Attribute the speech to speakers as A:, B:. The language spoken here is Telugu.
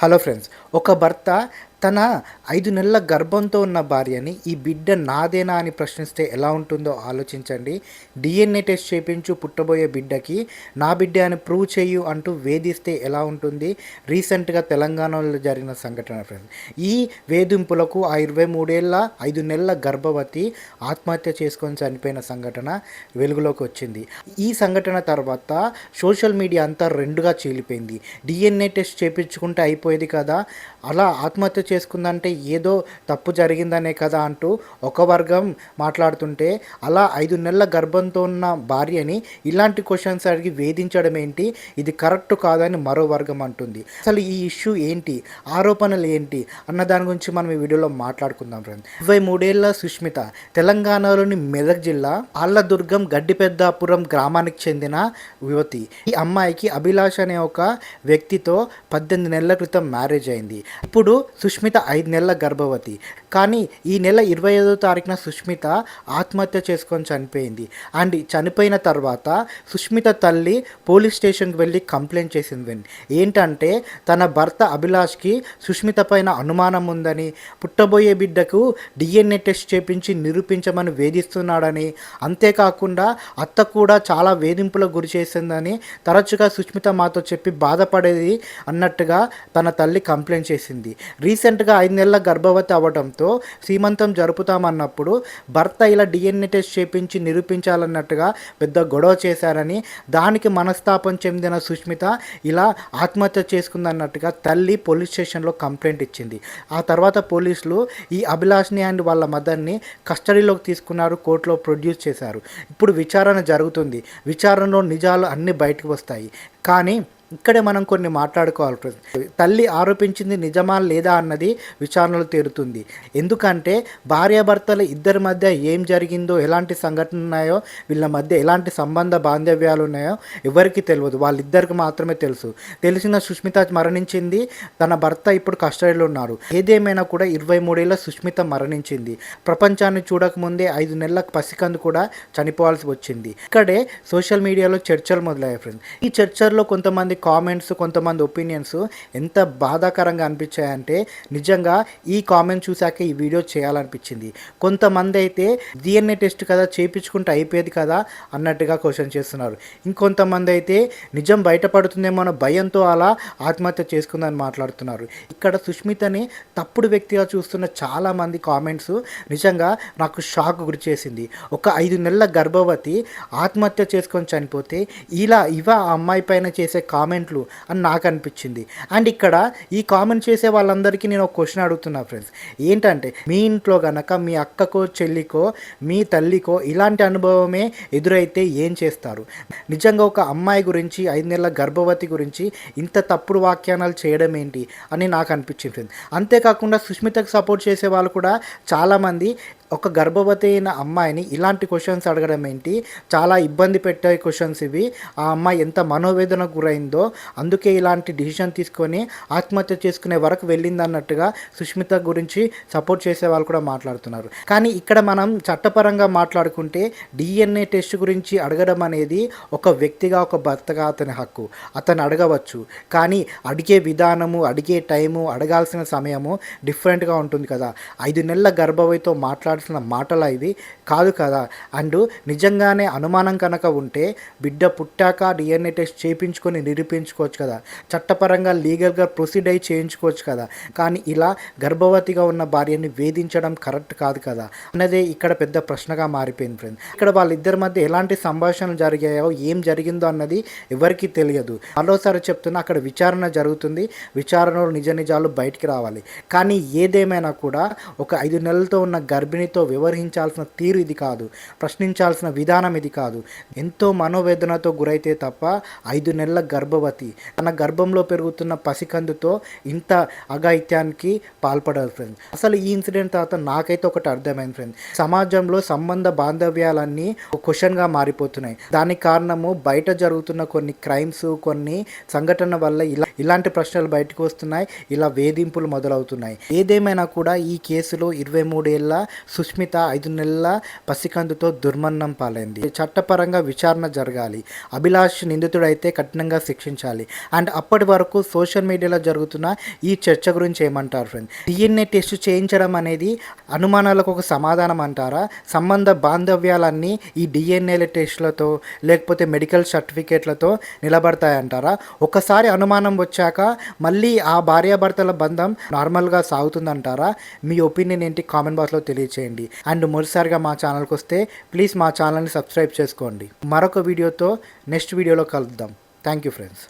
A: Hello friends. ఒక భర్త తన 5 నెలల గర్భంతో ఉన్న భార్యని ఈ బిడ్డ నాదేనా అని ప్రశ్నిస్తే ఎలా ఉంటుందో ఆలోచించండి. డీఎన్ఏ టెస్ట్ చేపించు పుట్టబోయే బిడ్డకి నా బిడ్డే అని ప్రూవ్ చెయ్యు అంటూ వేధిస్తే ఎలా ఉంటుంది? రీసెంట్‌గా తెలంగాణలో జరిగిన సంఘటన ఫ్రెండ్స్. ఈ వేధింపులకు ఆ 23 ఏళ్ల 5 నెలల గర్భవతి ఆత్మహత్య చేసుకొని చనిపోయిన సంఘటన వెలుగులోకి వచ్చింది. ఈ సంఘటన తర్వాత సోషల్ మీడియా అంతా రెండుగా చీలిపోయింది. డీఎన్ఏ టెస్ట్ చేపించుకుంటే అయిపోయేది కదా! అలా ఆత్మహత్య చేసుకుందంటే ఏదో తప్పు జరిగిందనే కదా అంటూ ఒక వర్గం మాట్లాడుతుంటే, అలా 5 నెలల గర్భంతో ఉన్న భార్యని ఇలాంటి క్వెషన్స్ అడిగి వేధించడం ఏంటి? ఇది కరెక్ట్ కాదని మరో వర్గం అంటుంది. అసలు ఈ ఇష్యూ ఏంటి? ఆరోపణలు ఏంటి? అన్న దాని గురించి మనం ఈ వీడియోలో మాట్లాడుకుందాం ఫ్రెండ్స్. 23 ఏళ్ల సుష్మిత తెలంగాణలోని మెదక్ జిల్లా ఆళ్లదుర్గం గడ్డిపెద్దాపురం గ్రామానికి చెందిన యువతి. ఈ అమ్మాయికి అభిలాష్ అనే ఒక వ్యక్తితో 18 నెలల క్రితం మ్యారేజ్ అయింది. ఇప్పుడు సుష్మిత 5 నెలల గర్భవతి. కానీ ఈ నెల 25వ తారీఖున సుష్మిత ఆత్మహత్య చేసుకొని చనిపోయింది. అండ్ చనిపోయిన తర్వాత సుష్మిత తల్లి పోలీస్ స్టేషన్కి వెళ్ళి కంప్లైంట్ చేసింది. ఏంటంటే తన భర్త అభిలాష్కి సుష్మిత పైన అనుమానం ఉందని, పుట్టబోయే బిడ్డకు డిఎన్ఏ టెస్ట్ చేపించి నిరూపించమని వేధిస్తున్నాడని, అంతేకాకుండా అత్త కూడా చాలా వేధింపులకు గురి చేసిందని తరచుగా సుష్మిత మాతో చెప్పి బాధపడేది అన్నట్టుగా తన తల్లి కంప్లైంట్ చేసింది. రీసెంట్గా 5 నెలల గర్భవతి అవ్వడంతో సీమంతం జరుపుతామన్నప్పుడు భర్త ఇలా డిఎన్ఏ టెస్ట్ చేపించి నిరూపించాలన్నట్టుగా పెద్ద గొడవ చేశారని, దానికి మనస్తాపం చెందిన సుష్మిత ఇలా ఆత్మహత్య చేసుకుందన్నట్టుగా తల్లి పోలీస్ స్టేషన్లో కంప్లైంట్ ఇచ్చింది. ఆ తర్వాత పోలీసులు ఈ అభిలాష్ని అండ్ వాళ్ళ మదర్ని కస్టడీలోకి తీసుకున్నారు, కోర్టులో ప్రొడ్యూస్ చేశారు. ఇప్పుడు విచారణ జరుగుతుంది. విచారణలో నిజాలు అన్నీ బయటకు వస్తాయి. కానీ ఇక్కడే మనం కొన్ని మాట్లాడుకోవాలి ఫ్రెండ్స్. తల్లి ఆరోపించింది నిజమా లేదా అన్నది విచారణలో తేలుతుంది. ఎందుకంటే భార్యాభర్తల ఇద్దరి మధ్య ఏం జరిగిందో, ఎలాంటి సంఘటనలు ఉన్నాయో, వీళ్ళ మధ్య ఎలాంటి సంబంధ బాంధవ్యాలు ఉన్నాయో ఎవరికి తెలియదు. వాళ్ళిద్దరికి మాత్రమే తెలుసు. తెలిసిన సుష్మిత మరణించింది, తన భర్త ఇప్పుడు కస్టడీలో ఉన్నారు. ఏదేమైనా కూడా 23 ఏళ్ల సుష్మిత మరణించింది. ప్రపంచాన్ని చూడకముందే 5 నెలల పసికందు కూడా చనిపోవాల్సి వచ్చింది. ఇక్కడే సోషల్ మీడియాలో చర్చలు మొదలయ్యాయి ఫ్రెండ్స్. ఈ చర్చల్లో కొంతమంది కామెంట్స్, కొంతమంది ఒపీనియన్స్ ఎంత బాధాకరంగా అనిపించాయంటే, నిజంగా ఈ కామెంట్ చూశాక ఈ వీడియో చేయాలనిపించింది. కొంతమంది అయితే డిఎన్ఏ టెస్ట్ కదా చేయించుకుంటే అయిపోయేది కదా అన్నట్టుగా క్వశ్చన్ చేస్తున్నారు. ఇంకొంతమంది అయితే నిజం బయటపడుతుందేమో అన్న భయంతో అలా ఆత్మహత్య చేసుకుందని మాట్లాడుతున్నారు. ఇక్కడ సుష్మితని తప్పుడు వ్యక్తిగా చూస్తున్న చాలామంది కామెంట్స్ నిజంగా నాకు షాక్ గురి చేసింది. ఒక 5 నెలల గర్భవతి ఆత్మహత్య చేసుకొని చనిపోతే ఇవా ఆ అమ్మాయి పైన చేసే కామెంట్లు అని నాకు అనిపించింది. అండ్ ఇక్కడ ఈ కామెంట్ చేసే వాళ్ళందరికీ నేను ఒక క్వశ్చన్ అడుగుతున్నా ఫ్రెండ్స్. ఏంటంటే, మీ ఇంట్లో కనుక మీ అక్కకో, చెల్లికో, మీ తల్లికో ఇలాంటి అనుభవమే ఎదురైతే ఏం చేస్తారు? నిజంగా ఒక అమ్మాయి గురించి, 5 నెలల గర్భవతి గురించి ఇంత తప్పుడు వ్యాఖ్యానాలు చేయడం ఏంటి అని నాకు అనిపించింది ఫ్రెండ్స్. అంతేకాకుండా సుష్మితకు సపోర్ట్ చేసే వాళ్ళు కూడా చాలామంది ఒక గర్భవతి అయిన అమ్మాయిని ఇలాంటి క్వశ్చన్స్ అడగడం ఏంటి, చాలా ఇబ్బంది పెట్టే క్వశ్చన్స్ ఇవి, ఆ అమ్మాయి ఎంత మనోవేదనకు గురైందో అందుకే ఇలాంటి డిసిషన్ తీసుకొని ఆత్మహత్య చేసుకునే వరకు వెళ్ళిందన్నట్టుగా సుష్మిత గురించి సపోర్ట్ చేసే వాళ్ళు కూడా మాట్లాడుతున్నారు. కానీ ఇక్కడ మనం చట్టపరంగా మాట్లాడుకుంటే డిఎన్ఏ టెస్ట్ గురించి అడగడం అనేది ఒక వ్యక్తిగా, ఒక భర్తగా అతని హక్కు. అతను అడగవచ్చు. కానీ అడిగే విధానము, అడిగే టైము, అడగాల్సిన సమయము డిఫరెంట్గా ఉంటుంది కదా. 5 నెలల గర్భవతితో మాటలా ఇవి కాదు కదా. అండ్ నిజంగానే అనుమానం కనుక ఉంటే బిడ్డ పుట్టాక డిఎన్ఏ టెస్ట్ చేయించుకొని నిరూపించుకోవచ్చు కదా. చట్టపరంగా లీగల్గా ప్రొసీడ్ అయ్యి చేయించుకోవచ్చు కదా. కానీ ఇలా గర్భవతిగా ఉన్న భార్యని వేధించడం కరెక్ట్ కాదు కదా అన్నదే ఇక్కడ పెద్ద ప్రశ్నగా మారిపోయింది ఫ్రెండ్స్. ఇక్కడ వాళ్ళిద్దరి మధ్య ఎలాంటి సంభాషణలు జరిగాయో, ఏం జరిగిందో అన్నది ఎవరికి తెలియదు. మరోసారి చెప్తున్నా, అక్కడ విచారణ జరుగుతుంది. విచారణలో నిజ నిజాలు బయటికి రావాలి. కానీ ఏదేమైనా కూడా ఒక 5 నెలలతో ఉన్న గర్భిణితో వ్యవహరించాల్సిన తీరు ఇది కాదు. ప్రశ్నించాల్సిన విధానం ఇది కాదు. ఎంతో మనోవేదనతో గురైతే తప్ప 5 నెలల గర్భవతి తన గర్భంలో పెరుగుతున్న పసికందుతో ఇంత అఘాయిత్యానికి పాల్పడదు ఫ్రెండ్స్. అసలు ఈ ఇన్సిడెంట్ తర్వాత నాకైతే ఒకటి అర్థమైంది ఫ్రెండ్స్. సమాజంలో సంబంధ బాంధవ్యాలన్నీ క్వశ్చన్గా మారిపోతున్నాయి. దానికి కారణము బయట జరుగుతున్న కొన్ని క్రైమ్స్, కొన్ని సంఘటన వల్ల ఇలాంటి ప్రశ్నలు బయటకు వస్తున్నాయి. ఇలా వేధింపులు మొదలవుతున్నాయి. ఏదేమైనా కూడా ఈ కేసులో 23 ఏళ్ల సుష్మిత 5 నెలల పసికందుతో దుర్మరణం పాలైంది. చట్టపరంగా విచారణ జరగాలి. అభిలాష్ నిందితుడైతే కఠినంగా శిక్షించాలి. అండ్ అప్పటి వరకు సోషల్ మీడియాలో జరుగుతున్న ఈ చర్చ గురించి ఏమంటారు ఫ్రెండ్స్? డిఎన్ఏ టెస్ట్ చేయించడం అనేది అనుమానాలకు ఒక సమాధానం అంటారా? సంబంధ బాంధవ్యాలన్నీ ఈ డిఎన్ఏల టెస్టులతో లేకపోతే మెడికల్ సర్టిఫికేట్లతో నిలబడతాయంటారా? ఒకసారి అనుమానం వచ్చాక మళ్ళీ ఆ భార్యాభర్తల బంధం నార్మల్గా సాగుతుందంటారా? మీ ఒపీనియన్ ఏంటి కామెంట్ బాక్స్లో తెలియచేయండి. అండ్ మొదటిసారిగా మా ఛానల్కి వస్తే ప్లీజ్ మా ఛానల్ని సబ్స్క్రైబ్ చేసుకోండి. మరొక వీడియోతో నెక్స్ట్ వీడియోలో కలుద్దాం. Thank you friends.